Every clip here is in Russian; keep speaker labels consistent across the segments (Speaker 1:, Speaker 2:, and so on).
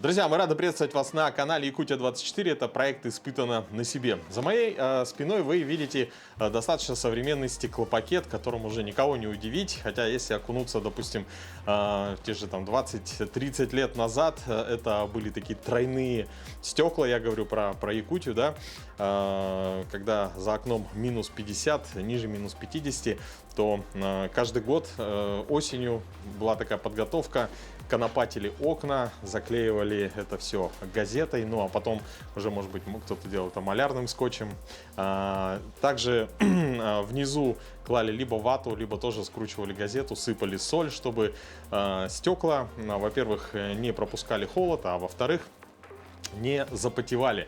Speaker 1: Друзья, мы рады приветствовать вас на канале Якутия-24. Это проект «Испытано на себе». За моей спиной вы видите достаточно современный стеклопакет, которым уже никого не удивить. Хотя, если окунуться, допустим, те же там 20-30 лет назад, это были такие тройные стекла. Я говорю про Якутию, да, когда за окном минус 50, ниже минус 50, то каждый год осенью была такая подготовка. Конопатили окна, заклеивали это все газетой, ну а потом уже, может быть, кто-то делал это малярным скотчем. Также внизу клали либо вату, либо тоже скручивали газету, сыпали соль, чтобы стекла, во-первых, не пропускали холод, а во-вторых, не запотевали.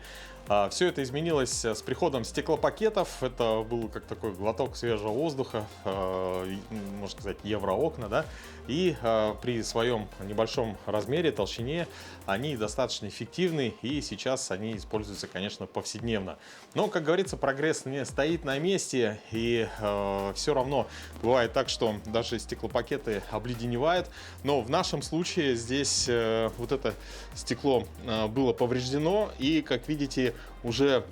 Speaker 1: Все это изменилось с приходом стеклопакетов. Это был как такой глоток свежего воздуха, можно сказать, евроокна, да. И при своем небольшом размере, толщине, они достаточно эффективны, и сейчас они используются, конечно, повседневно. Но, как говорится, прогресс не стоит на месте, и все равно бывает так, что даже стеклопакеты обледеневают. Но в нашем случае здесь вот это стекло было повреждено, и, как видите, уже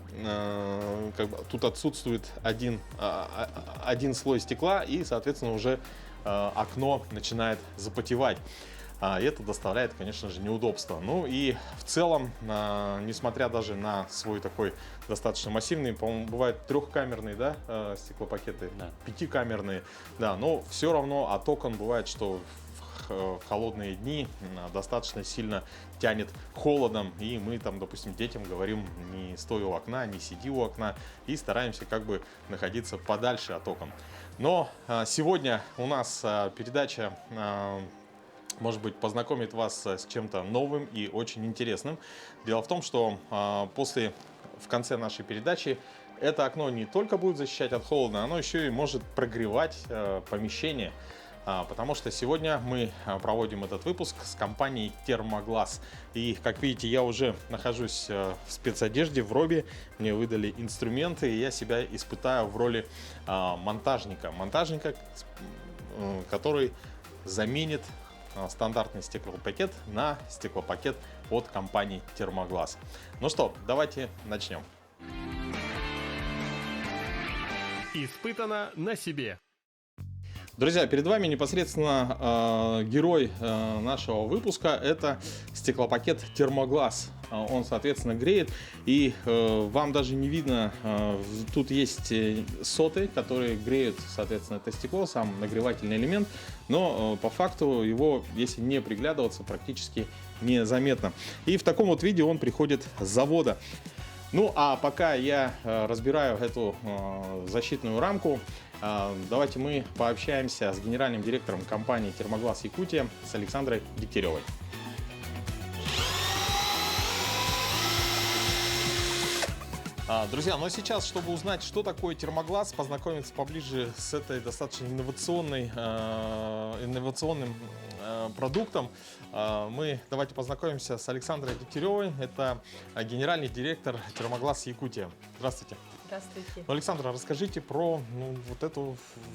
Speaker 1: как бы тут отсутствует один слой стекла, и, соответственно, уже окно начинает запотевать. И это доставляет, конечно же, неудобства. Ну и в целом, несмотря даже на свой такой достаточно массивный, по-моему, бывают трехкамерные, да, стеклопакеты, да, пятикамерные, да, но все равно от окон бывает, что в холодные дни достаточно сильно тянет холодом, и мы там, допустим, детям говорим: не стой у окна, не сиди у окна, и стараемся как бы находиться подальше от окон. Но сегодня у нас передача, может быть, познакомит вас с чем-то новым и очень интересным. Дело в том, что в конце нашей передачи это окно не только будет защищать от холода, оно еще и может прогревать помещение. Потому что сегодня мы проводим этот выпуск с компанией Термоглас. И, как видите, я уже нахожусь в спецодежде, в робе. Мне выдали инструменты, и я себя испытаю в роли монтажника. Монтажника, который заменит стандартный стеклопакет на стеклопакет от компании Термоглас. Ну что, давайте начнем.
Speaker 2: Испытано на себе.
Speaker 1: Друзья, перед вами непосредственно герой нашего выпуска. Это стеклопакет Термоглас. Он, соответственно, греет, и вам даже не видно, тут есть соты, которые греют, соответственно, это стекло, сам нагревательный элемент, но по факту его, если не приглядываться, практически незаметно. И в таком вот виде он приходит с завода. Ну а пока я разбираю эту защитную рамку, давайте мы пообщаемся с генеральным директором компании Термоглас Якутия, с Александрой Дегтяревой. Друзья, но сейчас, чтобы узнать, что такое Термоглас, познакомиться поближе с этой достаточно инновационным продуктом, давайте познакомимся с Александрой Дегтяревой. Это генеральный директор Термоглас Якутия. Здравствуйте.
Speaker 3: Здравствуйте.
Speaker 1: Ну, Александра, расскажите про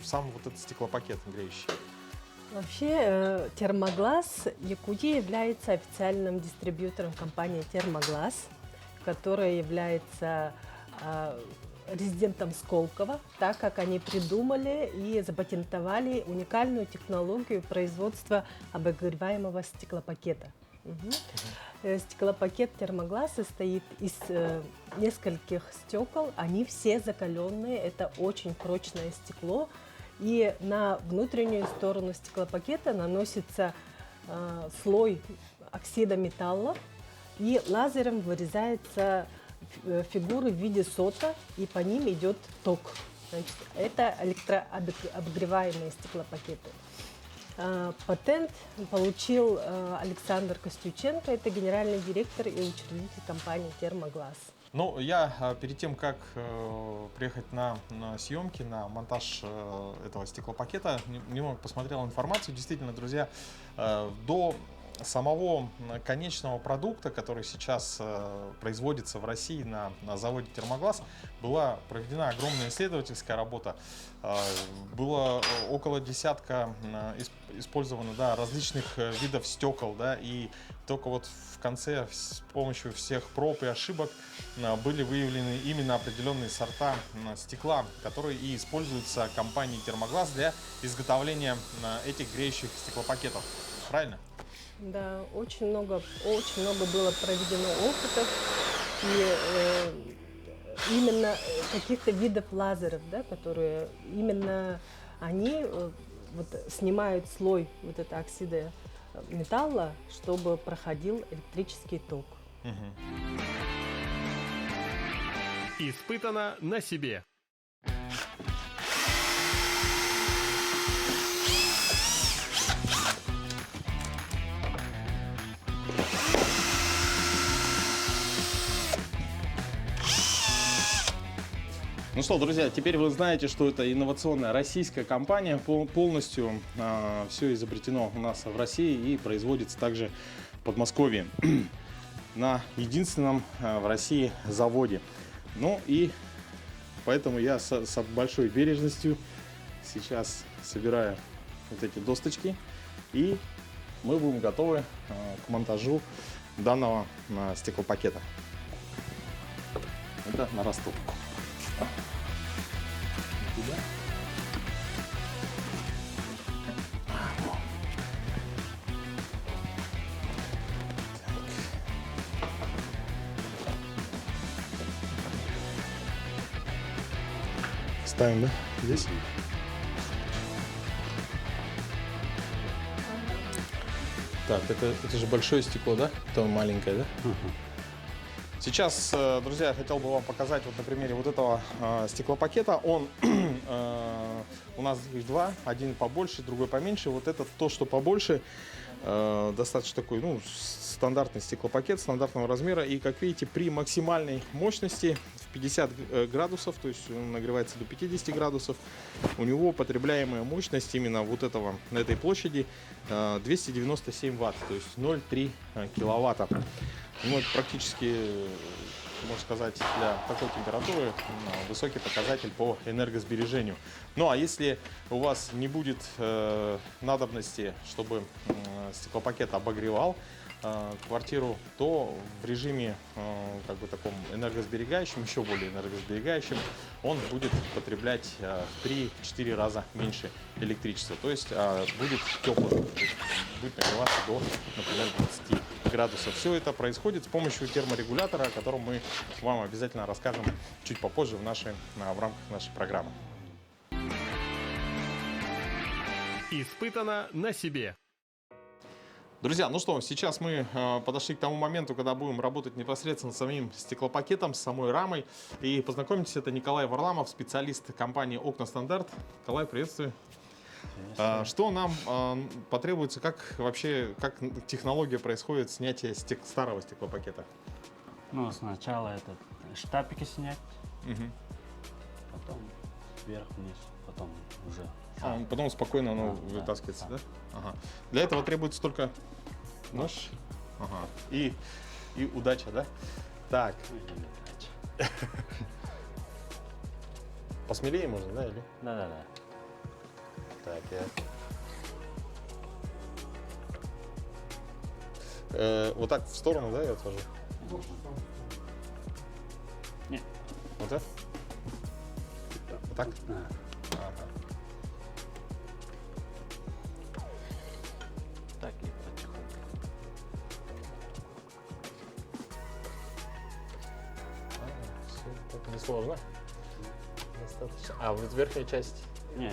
Speaker 1: сам этот стеклопакет греющий.
Speaker 3: Вообще, Термоглас Якутия является официальным дистрибьютором компании Термоглас, которая является резидентом Сколково, так как они придумали и запатентовали уникальную технологию производства обогреваемого стеклопакета. Стеклопакет Термоглас состоит из нескольких стекол, они все закаленные, это очень прочное стекло, и на внутреннюю сторону стеклопакета наносится слой оксида металла, и лазером вырезается фигуры в виде сота, и по ним идет ток. Значит, это электрообогреваемые стеклопакеты. Патент получил Александр Костюченко, это генеральный директор и учредитель компании Термоглас.
Speaker 1: Ну, я перед тем, как приехать на съемки, на монтаж этого стеклопакета, немного посмотрел информацию. Действительно, друзья, до самого конечного продукта, который сейчас производится в России на заводе Термоглас, была проведена огромная исследовательская работа. Было около десятка использовано, да, различных видов стекол, да, и только вот в конце с помощью всех проб и ошибок были выявлены именно определенные сорта стекла, которые и используются компанией Термоглас для изготовления этих греющих стеклопакетов. Правильно?
Speaker 3: Да, очень много было проведено опытов и именно каких-то видов лазеров, да, которые именно они вот, снимают слой вот этого оксида металла, чтобы проходил электрический ток.
Speaker 2: Испытано на себе.
Speaker 1: Ну что, друзья, теперь вы знаете, что это инновационная российская компания. Полностью все изобретено у нас в России и производится также в Подмосковье на единственном в России заводе. Ну и поэтому я с большой бережностью сейчас собираю вот эти досточки, и мы будем готовы к монтажу данного стеклопакета. Это на растопку. Ставим, да? Здесь? Так, это же большое стекло, да? Это маленькое, да? Сейчас, друзья, я хотел бы вам показать вот на примере вот этого стеклопакета. Он у нас их два, один побольше, другой поменьше. Вот это то, что побольше, достаточно такой, ну, стандартный стеклопакет стандартного размера. И, как видите, при максимальной мощности в 50 градусов, то есть он нагревается до 50 градусов, у него потребляемая мощность именно вот этого, на этой площади 297 ватт, то есть 0,3 киловатта. Ну, это практически, можно сказать, для такой температуры высокий показатель по энергосбережению. Ну, а если у вас не будет надобности, чтобы стеклопакет обогревал квартиру, то в режиме как бы таком энергосберегающем, еще более энергосберегающем, он будет потреблять в 3-4 раза меньше электричества. То есть будет теплым, будет нагреваться до, например, 20 градусов. Все это происходит с помощью терморегулятора, о котором мы вам обязательно расскажем чуть попозже в рамках нашей программы.
Speaker 2: Испытано на себе.
Speaker 1: Друзья, ну что, сейчас мы подошли к тому моменту, когда будем работать непосредственно с самим стеклопакетом, с самой рамой. И познакомьтесь, это Николай Варламов, специалист компании Окна Стандарт. Николай, приветствую. Что нам потребуется, как вообще, как технология происходит снятие старого стеклопакета?
Speaker 4: Ну, сначала этот штапики снять, потом вверх-вниз, потом уже.
Speaker 1: Потом спокойно оно
Speaker 4: Да,
Speaker 1: вытаскивается, да?
Speaker 4: да.
Speaker 1: Ага. Для этого требуется только нож, ага, и удача, да? Так. Посмелее можно, да, или?
Speaker 4: Да.
Speaker 1: Так, вот так в сторону, да, я отвожу?
Speaker 4: Нет.
Speaker 1: Вот так? Вот так?
Speaker 4: Да.
Speaker 1: Ага.
Speaker 4: Так и потихоньку.
Speaker 1: Все так несложно. Достаточно. А вот верхняя часть?
Speaker 4: Не,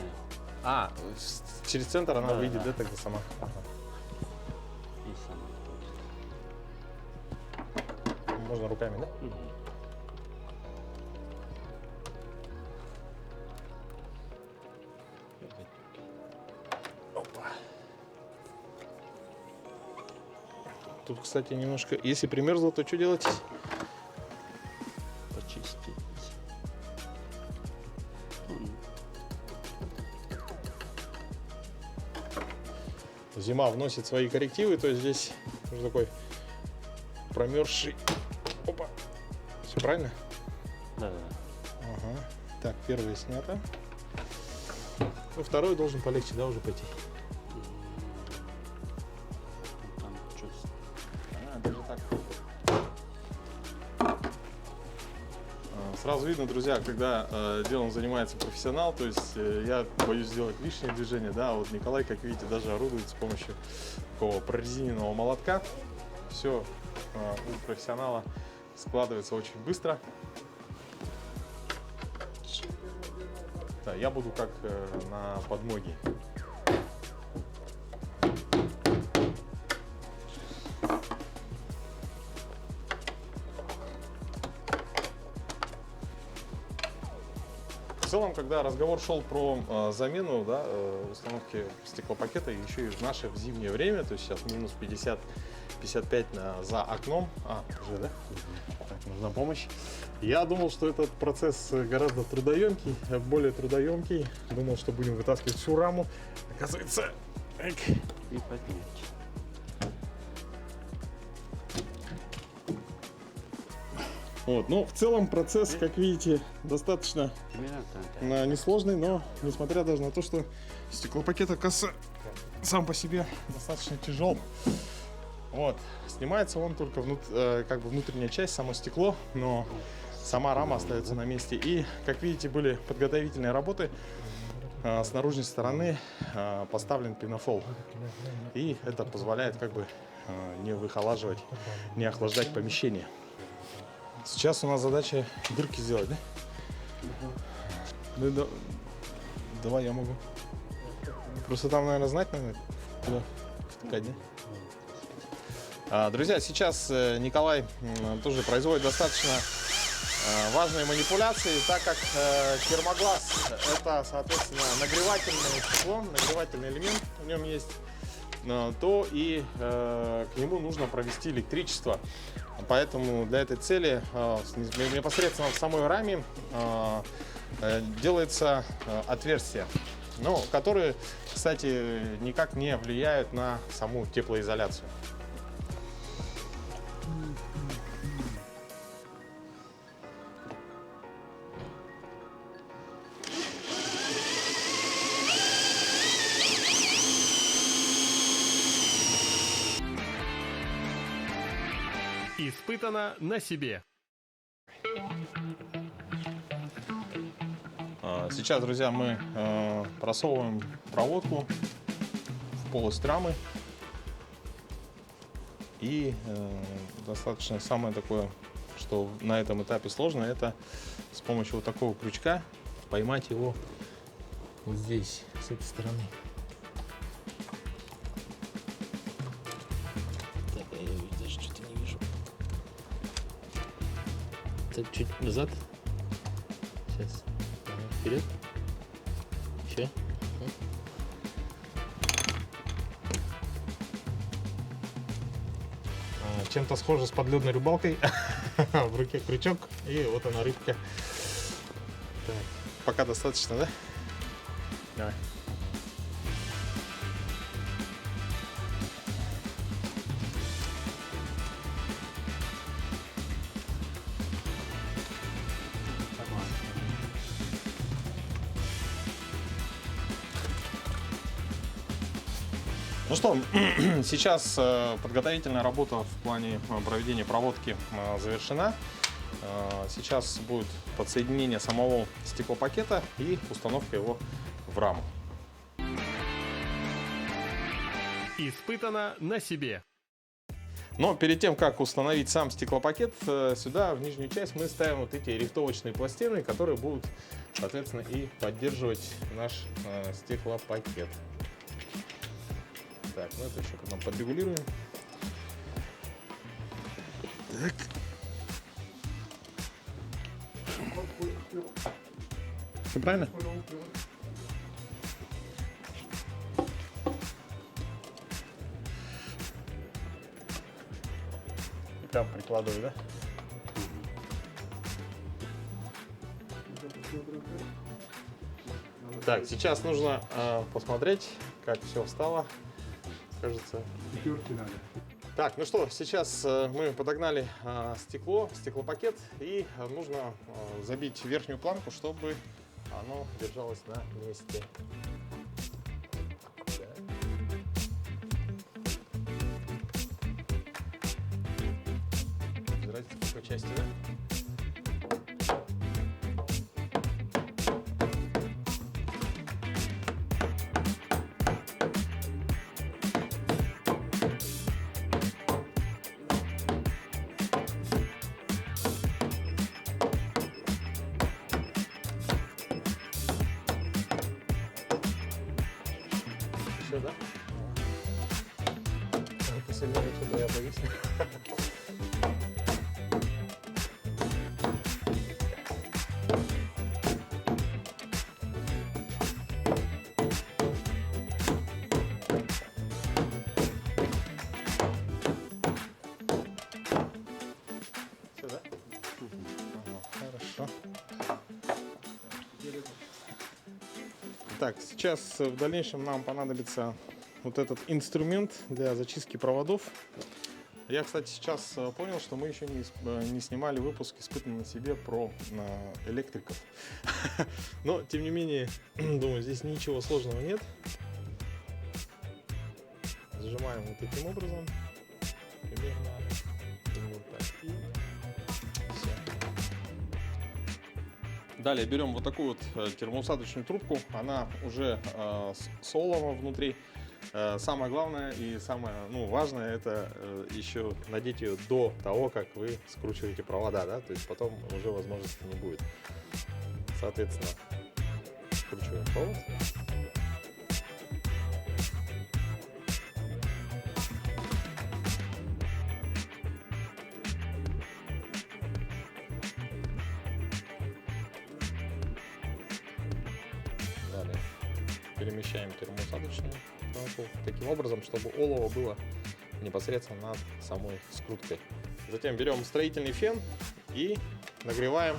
Speaker 1: Через центр она
Speaker 4: Да,
Speaker 1: выйдет, да,
Speaker 4: да.
Speaker 1: тогда сама? Ага.
Speaker 4: и сам.
Speaker 1: Можно руками, да? Опа. Тут, кстати, немножко... Если примерзло, то что делать?
Speaker 4: Почистить.
Speaker 1: Зима вносит свои коррективы, то есть здесь уже такой промерзший. Опа. Все правильно?
Speaker 4: Да.
Speaker 1: Ага. Так, первое снято. Ну, второй должен полегче, да, уже пойти? Сразу видно, друзья, когда делом занимается профессионал, то есть я боюсь сделать лишнее движение, да, а вот Николай, как видите, даже орудует с помощью такого прорезиненного молотка. Все у профессионала складывается очень быстро. Да, я буду как на подмоге. В целом, когда разговор шел про замену, да, установки стеклопакета, еще и в наше в зимнее время, то есть сейчас минус 50-55 за окном, уже, да? Так, нужна помощь. Я думал, что этот процесс гораздо трудоемкий, более трудоемкий. Думал, что будем вытаскивать всю раму. Оказывается,
Speaker 4: И поднять.
Speaker 1: вот, ну, в целом процесс, как видите, достаточно несложный, но несмотря даже на то, что стеклопакет, оказывается, сам по себе достаточно тяжел. Вот, снимается он только как бы внутренняя часть, само стекло, но сама рама остается на месте. И, как видите, были подготовительные работы. С наружной стороны поставлен пенофол. И это позволяет как бы не выхолаживать, не охлаждать помещение. Сейчас у нас задача дырки сделать, да? Давай я могу. Просто там, наверное, знать надо, куда втыкать, да? Друзья, сейчас Николай тоже производит достаточно важные манипуляции, так как термоглаз — это, соответственно, нагревательное стекло, нагревательный элемент в нем есть, то и к нему нужно провести электричество. Поэтому для этой цели непосредственно в самой раме делается отверстие, но которые, кстати, никак не влияют на саму теплоизоляцию.
Speaker 2: Испытано на себе.
Speaker 1: Сейчас, друзья, мы просовываем проводку в полость рамы. И достаточно самое такое, что на этом этапе сложно, это с помощью вот такого крючка поймать его вот здесь, с этой стороны. Так, я даже что-то не вижу. Так, чуть назад. Сейчас. Вперед. Еще. Чем-то схоже с подледной рыбалкой. В руке крючок, и вот она, рыбка. Так. Пока достаточно, да? Давай. Ну что, сейчас подготовительная работа в плане проведения проводки завершена. Сейчас будет подсоединение самого стеклопакета и установка его в раму.
Speaker 2: Испытано на себе.
Speaker 1: Но перед тем, как установить сам стеклопакет, сюда, в нижнюю часть, мы ставим вот эти рихтовочные пластины, которые будут, соответственно, и поддерживать наш стеклопакет. Так, ну это еще потом подрегулируем. Так. Все правильно? Прям прикладываю, да? Так, сейчас нужно посмотреть, как все встало. Кажется. Так, ну что, сейчас мы подогнали стеклопакет, и нужно забить верхнюю планку, чтобы оно держалось на месте. Разбирайтесь, в какой части, да? Да, я боюсь. Сюда? Хорошо. Так, сейчас в дальнейшем нам понадобится вот этот инструмент для зачистки проводов. Я, кстати, сейчас понял, что мы еще не снимали выпуск «Испытанный на себе» про электриков. Но, тем не менее, думаю, здесь ничего сложного нет. Зажимаем вот таким образом. Примерно. Думаю, так. И всё. Далее берем вот такую вот термоусадочную трубку. Она уже с оловом внутри. Самое главное и самое важное — это еще надеть ее до того, как вы скручиваете провода, да? То есть потом уже возможности не будет. Соответственно, скручиваем провод. Далее перемещаем термоусадочную трубку таким образом, чтобы олово было непосредственно над самой скруткой. Затем берем строительный фен и нагреваем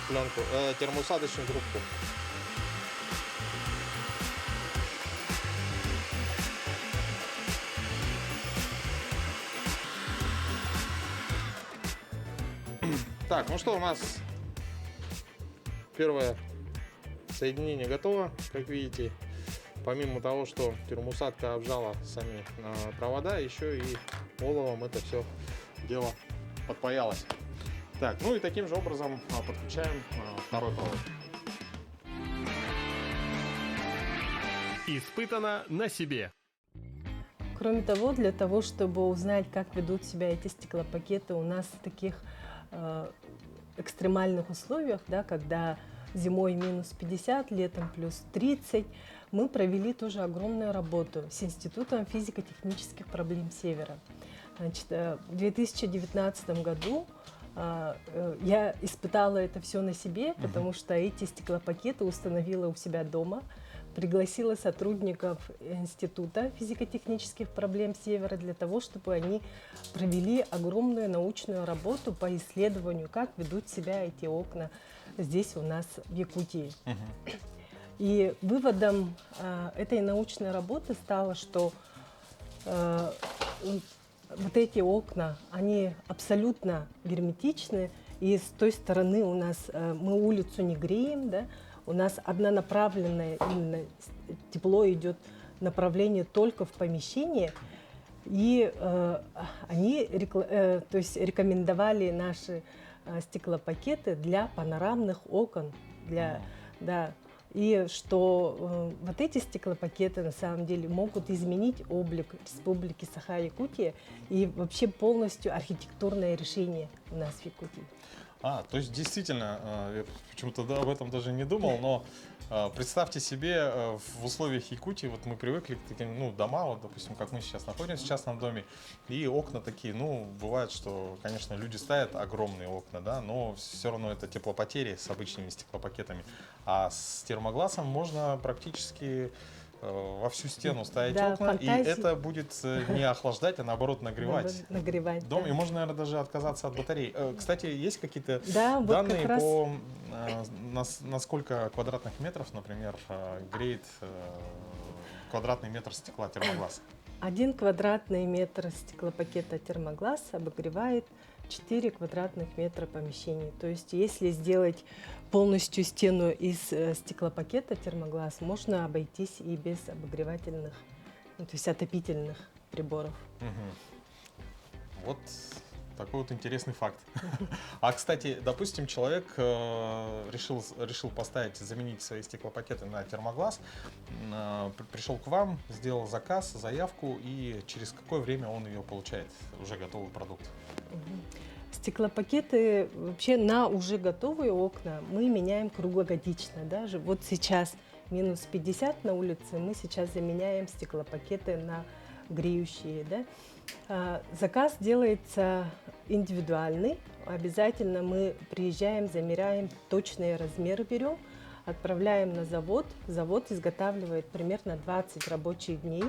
Speaker 1: пленку, термоусадочную трубку. Так, ну что, у нас первое соединение готово, как видите. Помимо того, что термоусадка обжала сами провода, еще и оловом это все дело подпаялось. Так, ну и таким же образом подключаем второй провод.
Speaker 2: Испытано на себе.
Speaker 3: Кроме того, для того, чтобы узнать, как ведут себя эти стеклопакеты у нас в таких экстремальных условиях, да, когда зимой минус 50, летом плюс 30, мы провели тоже огромную работу с Институтом физико-технических проблем Севера. Значит, в 2019 году я испытала это все на себе, потому что эти стеклопакеты установила у себя дома, пригласила сотрудников Института физико-технических проблем Севера для того, чтобы они провели огромную научную работу по исследованию, как ведут себя эти окна здесь у нас в Якутии. И выводом этой научной работы стало, что вот эти окна, они абсолютно герметичны, и с той стороны у нас мы улицу не греем, да, у нас однонаправленное именно тепло идет направление только в помещение, и они то есть рекомендовали наши стеклопакеты для панорамных окон, да, и что вот эти стеклопакеты на самом деле могут изменить облик Республики Саха-Якутия и вообще полностью архитектурное решение у нас в Якутии.
Speaker 1: То есть действительно, я почему-то об этом даже не думал, но представьте себе, в условиях Якутии, вот мы привыкли к таким, домам, вот, допустим, как мы сейчас находимся в частном доме, и окна такие, бывает, что, конечно, люди ставят огромные окна, да, но все равно это теплопотери с обычными стеклопакетами, а с термогласом можно практически во всю стену ставить окна, и это будет не охлаждать, а наоборот нагревать дом.
Speaker 3: Да.
Speaker 1: И можно, наверное, даже отказаться от батарей. Кстати, есть какие-то
Speaker 3: вот
Speaker 1: данные
Speaker 3: раз...
Speaker 1: по на сколько квадратных метров, например, греет квадратный метр стекла термоглас?
Speaker 3: 1 квадратный метр стеклопакета термоглас обогревает 4 квадратных метра помещений. То есть, если сделать полностью стену из стеклопакета термоглас, можно обойтись и без обогревательных, то есть отопительных приборов.
Speaker 1: Вот такой вот интересный факт. А, кстати, допустим, человек решил поставить, заменить свои стеклопакеты на термоглас, пришел к вам, сделал заказ, заявку, и через какое время он ее получает, уже готовый продукт?
Speaker 3: Стеклопакеты вообще на уже готовые окна мы меняем круглогодично. Даже вот сейчас минус 50 на улице, мы сейчас заменяем стеклопакеты на греющие. Да? Заказ делается индивидуальный. Обязательно мы приезжаем, замеряем, точные размеры берем, отправляем на завод. Завод изготавливает примерно 20 рабочих дней.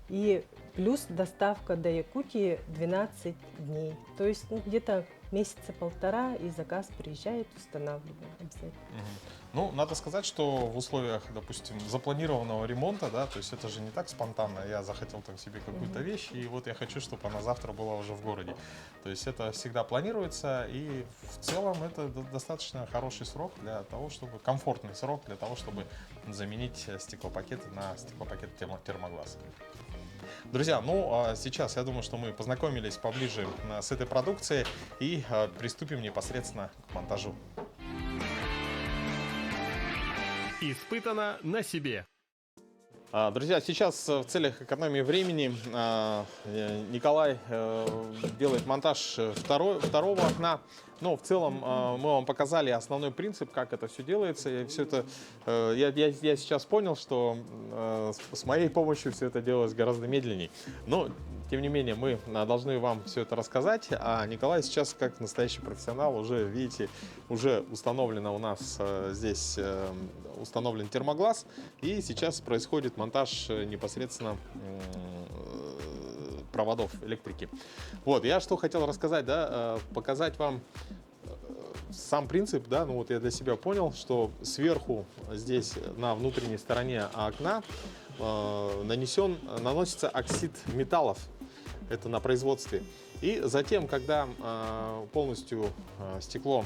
Speaker 3: И плюс доставка до Якутии 12 дней. То есть где-то месяца полтора, и заказ приезжает, устанавливаем обязательно.
Speaker 1: Ну, надо сказать, что в условиях, допустим, запланированного ремонта, да, то есть это же не так спонтанно, я захотел там себе какую-то вещь, и вот я хочу, чтобы она завтра была уже в городе. То есть это всегда планируется, и в целом это достаточно хороший срок для того, чтобы, комфортный срок для того, чтобы заменить стеклопакеты на стеклопакет термоглаз. Друзья, ну а сейчас я думаю, что мы познакомились поближе с этой продукцией и приступим непосредственно к монтажу.
Speaker 2: Испытано на себе.
Speaker 1: Друзья, сейчас в целях экономии времени Николай делает монтаж второго окна. Но в целом мы вам показали основной принцип, как это все делается. И все это, я сейчас понял, что с моей помощью все это делалось гораздо медленнее. Но, тем не менее, мы должны вам все это рассказать. А Николай сейчас, как настоящий профессионал, уже, видите, уже установлено у нас здесь установлен термоглаз. И сейчас происходит монтаж непосредственно проводов электрики. Вот, я что хотел рассказать, да, показать вам сам принцип, да, ну вот я для себя понял, что сверху здесь на внутренней стороне окна наносится оксид металлов, это на производстве. И затем, когда полностью стекло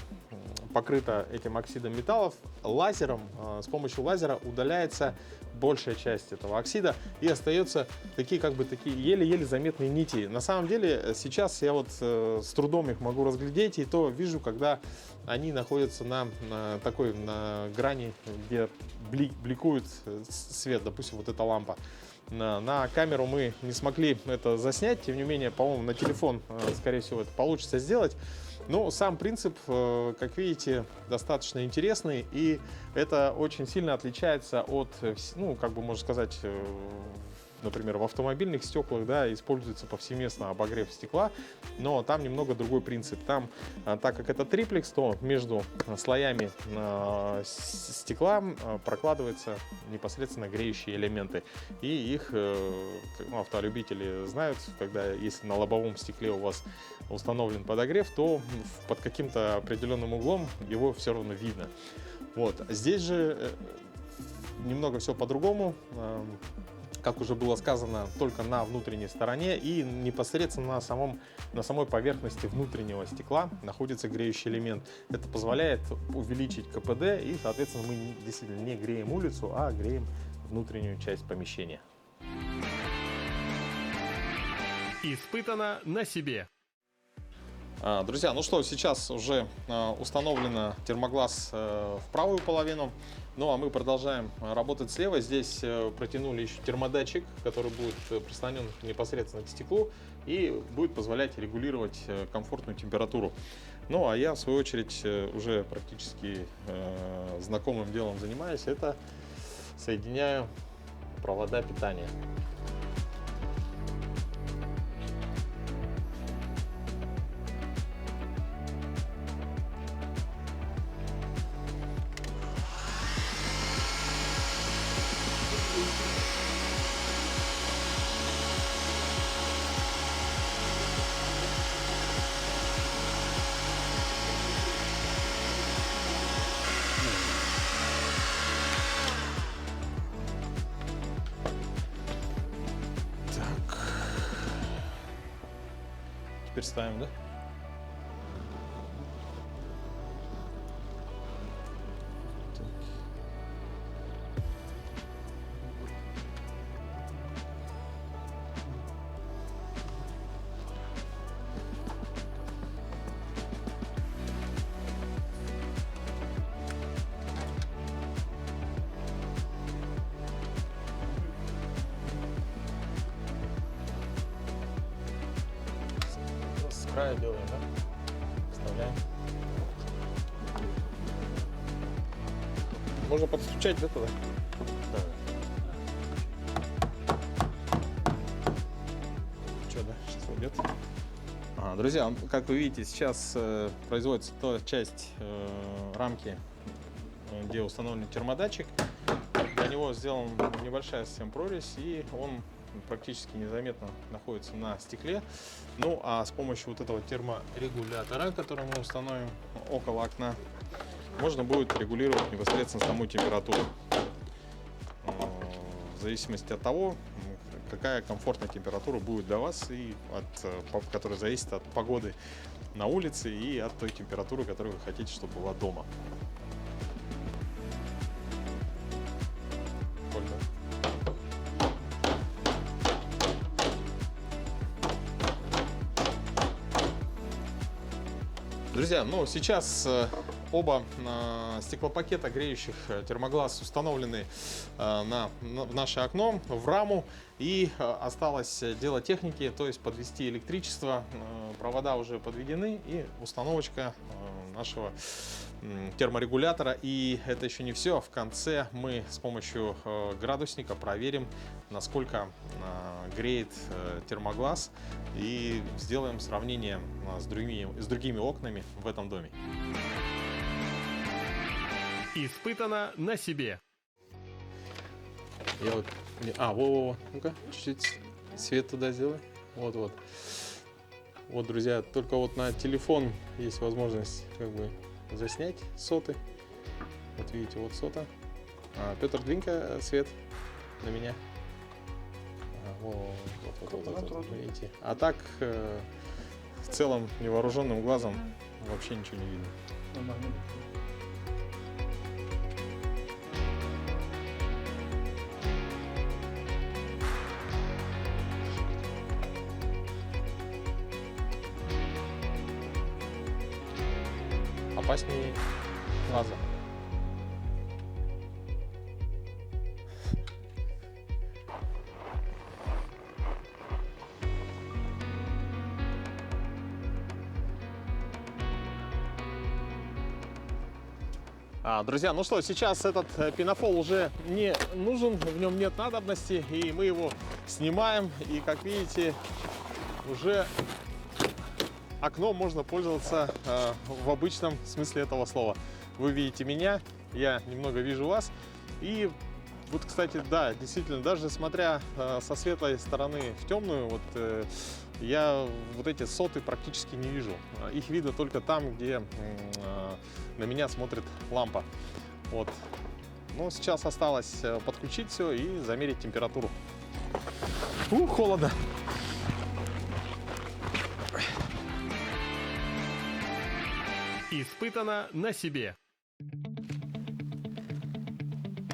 Speaker 1: покрыто этим оксидом металлов, с помощью лазера удаляется большая часть этого оксида, и остается такие еле-еле заметные нити. На самом деле сейчас я вот с трудом их могу разглядеть, и то вижу, когда они находятся на грани, где бликует свет, допустим, вот эта лампа. На камеру мы не смогли это заснять, тем не менее, по-моему, на телефон, скорее всего, это получится сделать. Но сам принцип, как видите, достаточно интересный, и это очень сильно отличается от, ну, как бы можно сказать, например, в автомобильных стеклах, да, используется повсеместно обогрев стекла, но там немного другой принцип. Там, так как это триплекс, то между слоями стекла прокладываются непосредственно греющие элементы. И их автолюбители знают, если на лобовом стекле у вас установлен подогрев, то под каким-то определенным углом его все равно видно. Вот. Здесь же немного все по-другому. Как уже было сказано, только на внутренней стороне и непосредственно на самой поверхности внутреннего стекла находится греющий элемент. Это позволяет увеличить КПД, и, соответственно, мы действительно не греем улицу, а греем внутреннюю часть помещения.
Speaker 2: Испытано на себе.
Speaker 1: Друзья, ну что, сейчас уже установлен термоглаз в правую половину. Ну а мы продолжаем работать слева. Здесь протянули еще термодатчик, который будет прислонен непосредственно к стеклу и будет позволять регулировать комфортную температуру. Ну а я, в свою очередь, уже практически знакомым делом занимаюсь. Это соединяю провода питания. Теперь ставим, да? С края делаем, да? Вставляем. Можно подключать, да, туда? Да. Что, да? Друзья, как вы видите, сейчас производится та часть рамки, где установлен термодатчик. Для него сделана небольшая совсем прорезь, и он практически незаметно находится на стекле. Ну а с помощью вот этого терморегулятора, который мы установим около окна, можно будет регулировать непосредственно саму температуру. В зависимости от того, какая комфортная температура будет для вас, и которая зависит от погоды на улице и от той температуры, которую вы хотите, чтобы была дома. Друзья, ну сейчас оба стеклопакета, греющих термоглаз, установлены в наше окно, в раму. И осталось дело техники, то есть подвести электричество. Провода уже подведены, и установочка нашего терморегулятора. И это еще не все. В конце мы с помощью градусника проверим, насколько греет термоглаз, и сделаем сравнение с другими окнами в этом доме.
Speaker 2: Испытано на себе.
Speaker 1: Я вот... ну-ка, чуть-чуть свет туда сделай. Вот. Вот, друзья, только вот на телефон есть возможность как бы заснять соты. Вот видите, вот сота. Петр, двинь-ка свет на меня. Вот, видите. А так, в целом, невооруженным глазом вообще ничего не видно. Опаснее глаза. Друзья, ну что, сейчас этот пенофол уже не нужен, в нем нет надобности, и мы его снимаем. И, как видите, уже окном можно пользоваться в обычном смысле этого слова. Вы видите меня, я немного вижу вас. И вот, кстати, да, действительно, даже смотря со светлой стороны в темную, вот я вот эти соты практически не вижу. Их видно только там, где на меня смотрит лампа. Вот. Ну, сейчас осталось подключить все и замерить температуру. Холодно.
Speaker 2: Испытано на себе.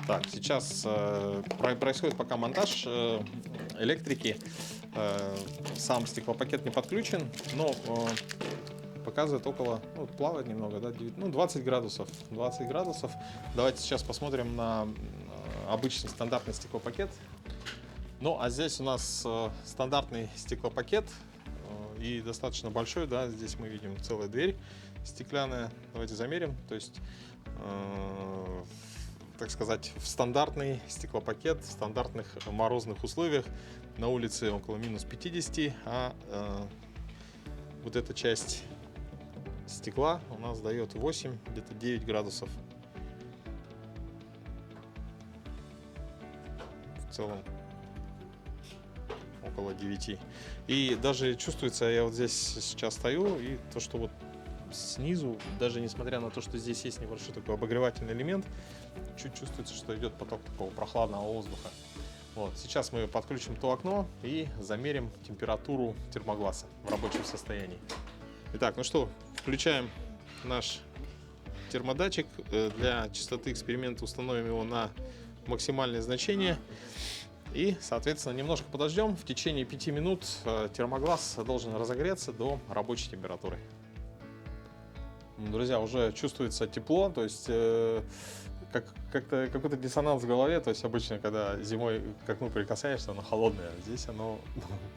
Speaker 1: Так, сейчас происходит пока монтаж электрики. Сам стеклопакет не подключен, но показывает около, ну, плавает немного, да, 20 градусов. 20 градусов. Давайте сейчас посмотрим на обычный стандартный стеклопакет. Ну, а здесь у нас стандартный стеклопакет и достаточно большой, да, здесь мы видим целая дверь стеклянная. Давайте замерим, то есть, так сказать, в стандартный стеклопакет, в стандартных морозных условиях на улице около минус 50, а вот эта часть стекла у нас дает 8, где-то 9 градусов. В целом около 9. И даже чувствуется, я вот здесь сейчас стою, и то, что вот снизу, даже несмотря на то, что здесь есть небольшой такой обогревательный элемент, чуть чувствуется, что идет поток такого прохладного воздуха. Вот, сейчас мы подключим то окно и замерим температуру термогласа в рабочем состоянии. Итак, ну что, включаем наш термодатчик. Для чистоты эксперимента установим его на максимальное значение. И, соответственно, немножко подождем. В течение 5 минут термоглас должен разогреться до рабочей температуры. Друзья, уже чувствуется тепло, то есть как-то какой-то диссонанс в голове. То есть обычно, когда зимой к окну прикасаешься, оно холодное, а здесь оно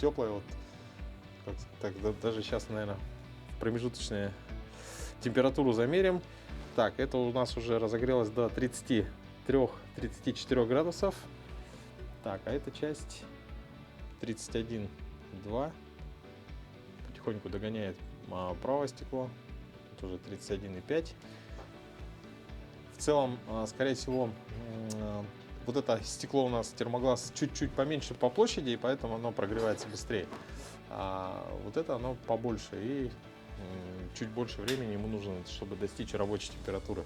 Speaker 1: теплое. Вот, так, даже сейчас, наверное, промежуточную температуру замерим. Так, это у нас уже разогрелось до 33-34 градусов. Так, а эта часть 31,2. потихоньку догоняет правое стекло. Тут уже 31,5. В целом, скорее всего, вот это стекло у нас термоглаз чуть-чуть поменьше по площади, и поэтому оно прогревается быстрее. А вот это оно побольше, и чуть больше времени ему нужно, чтобы достичь рабочей температуры.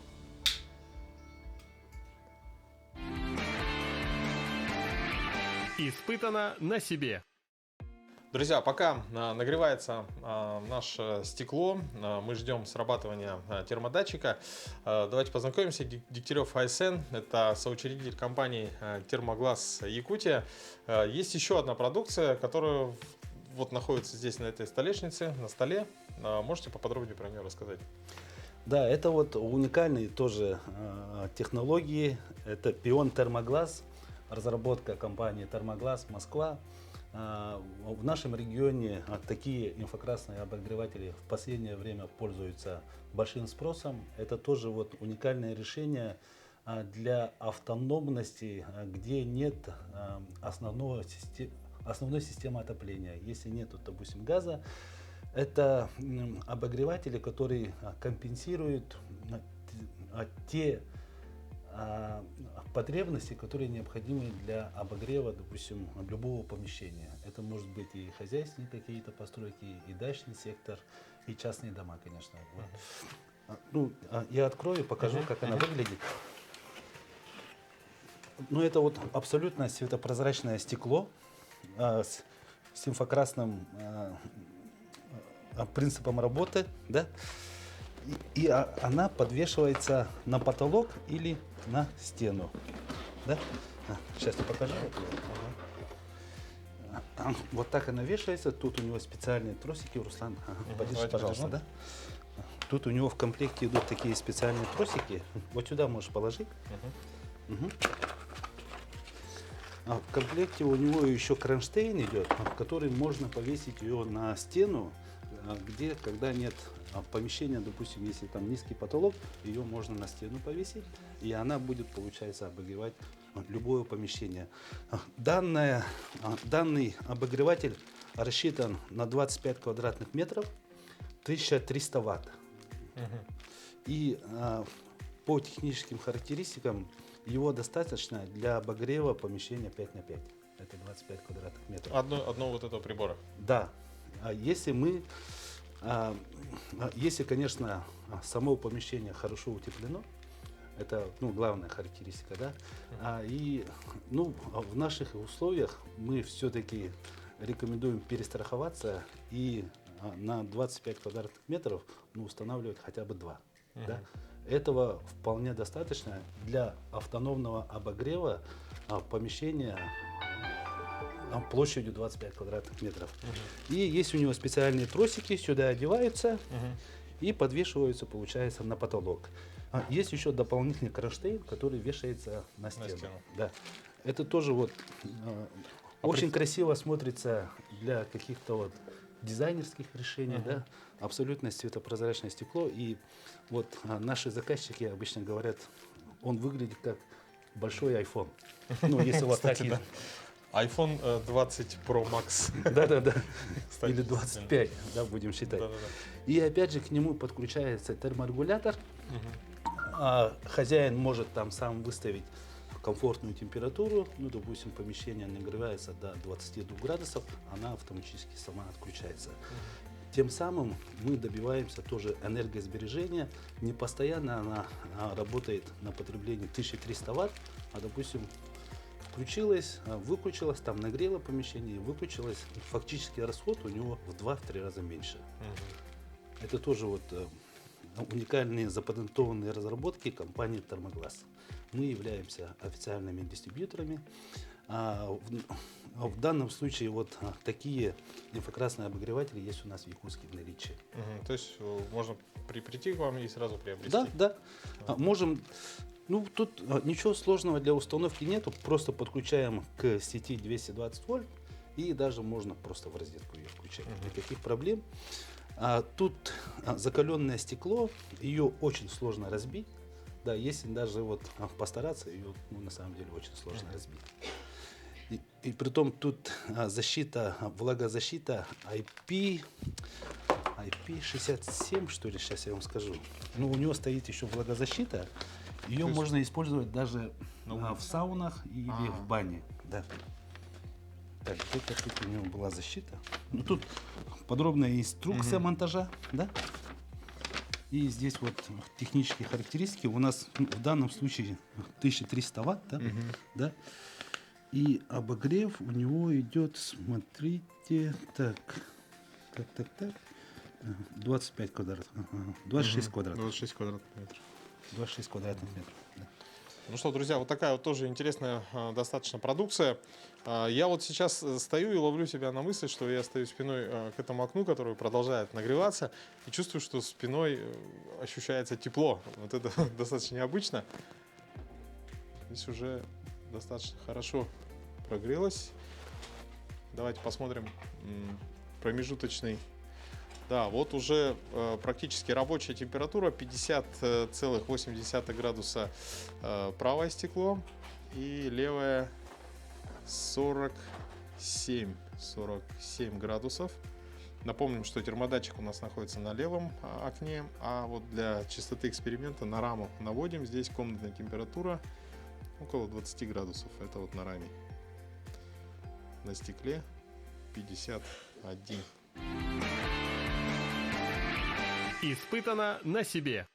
Speaker 2: Испытано на себе.
Speaker 1: Друзья, пока нагревается наше стекло, мы ждем срабатывания термодатчика. Давайте познакомимся. Дегтярев АСН – это соучредитель компании «Термоглаз Якутия». Есть еще одна продукция, которая вот находится здесь, на этой столешнице, на столе. Можете поподробнее про нее рассказать?
Speaker 5: Да, это вот уникальные тоже технологии. Это пион термоглаз, разработка компании Термоглаз Москва. В нашем регионе такие инфракрасные обогреватели в последнее время пользуются большим спросом. Это тоже вот уникальное решение для автономности, где нет основной системы отопления. Если нет, допустим, газа, это обогреватели, которые компенсируют те потребности, которые необходимы для обогрева, допустим, любого помещения. Это может быть и хозяйственные какие-то постройки, и дачный сектор, и частные дома, конечно. Вот. Ну, я открою, покажу, как она выглядит. Ну, это вот абсолютно светопрозрачное стекло с инфракрасным принципом работы, да? И она подвешивается на потолок или на стену. Да? Сейчас я покажу. Вот так она вешается. Тут у него специальные тросики. Руслан, подержи, пожалуйста. Да? Тут у него в комплекте идут такие специальные тросики. Вот сюда можешь положить. В комплекте у него еще кронштейн идет, в который можно повесить ее на стену, где, когда нет помещения, допустим, если там низкий потолок, ее можно на стену повесить, и она будет, получается, обогревать любое помещение. Данный обогреватель рассчитан на 25 квадратных метров, 1300 ватт. И по техническим характеристикам его достаточно для обогрева помещения 5 на 5. Это 25 квадратных метров.
Speaker 1: Одно вот этого прибора.
Speaker 5: Да. Если, конечно, само помещение хорошо утеплено, это главная характеристика, да. В наших условиях мы все-таки рекомендуем перестраховаться и на 25 квадратных метров устанавливать хотя бы 2. Да? Этого вполне достаточно для автономного обогрева помещения площадью 25 квадратных метров. И есть у него специальные тросики, сюда одеваются и подвешиваются, получается, на потолок. Есть еще дополнительный кронштейн, который вешается на стену. Да. Это тоже вот очень красиво смотрится для каких-то вот дизайнерских решений, да, абсолютно светопрозрачное стекло. И вот наши заказчики обычно говорят, он выглядит как большой iPhone. Ну, если вот так.
Speaker 1: iPhone 20 Pro Max.
Speaker 5: Да-да-да. Или 25, да, будем считать.
Speaker 1: Да-да-да.
Speaker 5: И опять же к нему подключается терморегулятор. Хозяин может там сам выставить комфортную температуру. Ну, допустим, помещение нагревается до 22 градусов, она автоматически сама отключается. Тем самым мы добиваемся тоже энергосбережения. Не постоянно она работает на потребление 1300 ватт, а, допустим, включилась, выключилась, там нагрела помещение, выключилась. Фактически расход у него в 2-3 раза меньше. Это тоже вот уникальные запатентованные разработки компании Термоглаз. Мы являемся официальными дистрибьюторами. В данном случае вот такие инфракрасные обогреватели есть у нас в Якутске в наличии.
Speaker 1: То есть можно прийти к вам и сразу приобрести?
Speaker 5: Да. Можем. Ну, тут ничего сложного для установки нету. Просто подключаем к сети 220 вольт и даже можно просто в розетку ее включать. Никаких проблем. Тут закаленное стекло, ее очень сложно разбить. Да, если даже вот постараться, ее на самом деле очень сложно разбить. И притом тут защита, влагозащита IP67, что ли, сейчас я вам скажу. Ну, у него стоит еще влагозащита. Ее
Speaker 1: есть-
Speaker 5: можно использовать даже в саунах или в бане. Да. Так, где-то тут у него была защита. Ну, тут подробная инструкция монтажа, да? И здесь вот технические характеристики. У нас в данном случае 1300 ватт, да? Да? И обогрев у него идет, смотрите, так, 25 квадратов, 26 квадратов.
Speaker 1: 26 квадратных метров.
Speaker 5: 26 квадратных метров. Да.
Speaker 1: Ну что, друзья, вот такая вот тоже интересная достаточно продукция. Я вот сейчас стою и ловлю себя на мысли, что я стою спиной к этому окну, которое продолжает нагреваться, и чувствую, что спиной ощущается тепло. Вот это достаточно необычно. Здесь уже достаточно хорошо прогрелось. Давайте посмотрим промежуточный. Да, вот уже практически рабочая температура 50,8 градуса правое стекло и левое 47 градусов. Напомним, что термодатчик у нас находится на левом окне, а вот для чистоты эксперимента на раму наводим. Здесь комнатная температура около 20 градусов. Это вот на раме. На стекле 51.
Speaker 2: Испытано на себе.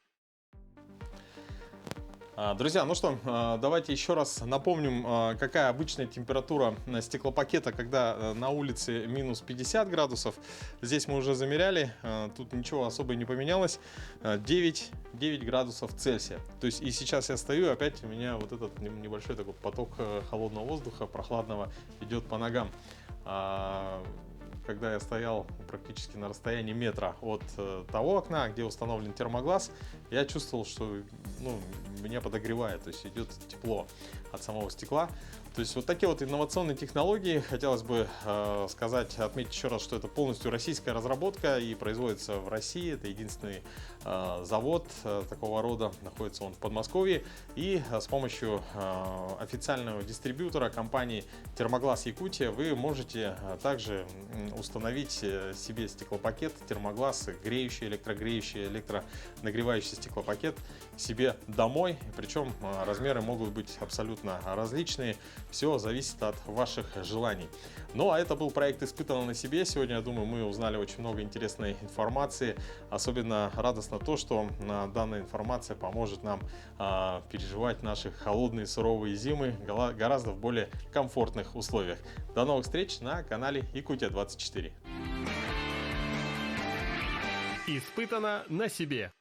Speaker 1: Друзья, ну что, давайте еще раз напомним, какая обычная температура стеклопакета, когда на улице минус 50 градусов. Здесь мы уже замеряли, тут ничего особо не поменялось. 9 градусов Цельсия. То есть и сейчас я стою, опять у меня вот этот небольшой такой поток холодного воздуха, прохладного, идет по ногам. Когда я стоял практически на расстоянии метра от того окна, где установлен термоглаз, я чувствовал, что меня подогревает, то есть идет тепло от самого стекла. То есть вот такие вот инновационные технологии. Хотелось бы отметить еще раз, что это полностью российская разработка и производится в России. Это единственный завод такого рода, находится он в Подмосковье. И с помощью официального дистрибьютора компании Термоглаз Якутия вы можете также установить себе стеклопакет Термоглаз, греющий, электрогреющий, электронагревающий стеклопакет себе домой. Причем размеры могут быть абсолютно различные. Все зависит от ваших желаний. Ну а это был проект «Испытано на себе». Сегодня, я думаю, мы узнали очень много интересной информации. Особенно радостно то, что данная информация поможет нам переживать наши холодные, суровые зимы гораздо в более комфортных условиях. До новых встреч на канале Якутия 24.
Speaker 2: Испытано на себе.